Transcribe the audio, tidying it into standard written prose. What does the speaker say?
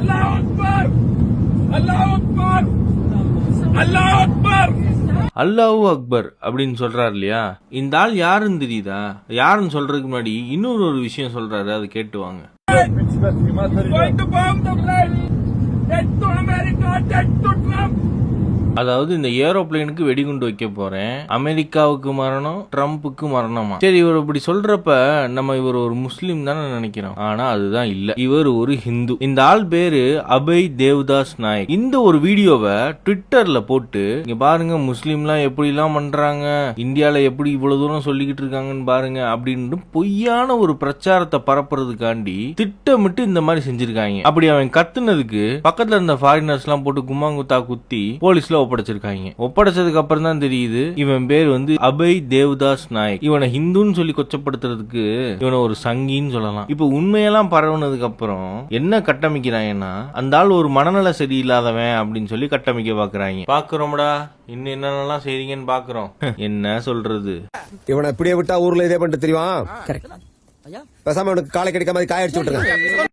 அல்லாஹ் அக்பர், அல்லாஹ் அக்பர், அல்லாஹ் அக்பர், அல்லாஹு அக்பர் அப்படின்னு சொல்றாரு இல்லையா? இந்த ஆள் யாருன்னு தெரியுதா? யாருன்னு சொல்றதுக்கு முன்னாடி இன்னொரு ஒரு விஷயம் சொல்றாரு, அதை கேட்டு வாங்க. going to bomb the place. Death to America, death to Trump. அதாவது இந்த ஏரோப்ளேனுக்கு வெடிகுண்டு வைக்க போறேன், அமெரிக்காவுக்கு மரணம், ட்ரம்ப்புக்கு மரணமா? சரி, இவர் இப்படி சொல்றப்ப நம்ம இவர் ஒரு முஸ்லீம் தானே நினைக்கிறோம். ஆனா அதுதான் இல்ல, இவர் ஒரு ஹிந்து. இந்த ஆள் பேரு அபய் தேவ்தாஸ் நாயக். இந்த ஒரு வீடியோவை ட்விட்டர்ல போட்டு இங்க பாருங்க முஸ்லீம்லாம் எப்படி எல்லாம் பண்றாங்க, இந்தியால எப்படி இவ்வளவு தூரம் சொல்லிக்கிட்டு இருக்காங்கன்னு பாருங்க அப்படின்னு பொய்யான ஒரு பிரச்சாரத்தை பரப்புறதுக்காண்டி திட்டமிட்டு இந்த மாதிரி செஞ்சிருக்காங்க. அப்படி அவன் கத்துனதுக்கு பக்கத்துல இருந்த ஃபாரினர்ஸ் எல்லாம் போட்டு கும்மாங்குத்தா குத்தி போலீஸ்ல ஒப்படைச்சிருக்காங்க. ஒப்படைச்சதுக்கு அப்புறம் தான் தெரியுது இவன் பேர் வந்து அபய் தேவ்தாஸ் நாயக். இவனை ஹிந்துன்னு சொல்லி கொச்சப்படுத்துறதுக்கு இவனை ஒரு சங்கின்னு சொல்லலாம். இப்ப உண்மையெல்லாம் பரவுனதுக்கு அப்புறம் என்ன கட்டமைக்கிறாங்கன்னா, அந்த ஆள் ஒரு மனநல சரியில்லாதவன் அப்படின்னு சொல்லி கட்டமைக்க பாக்குறாங்க. பாக்குறோம்டா, இன்னும் என்னென்னலாம் செய்றீங்கன்னு பாக்குறோம். என்ன சொல்றது, இவனை இப்படியே விட்டா ஊர்ல இதே பண்ணிட்டு தெரியும். பேசாம இவனுக்கு காலை கிடைக்காம காய அடிச்சு விட்டுருங்க.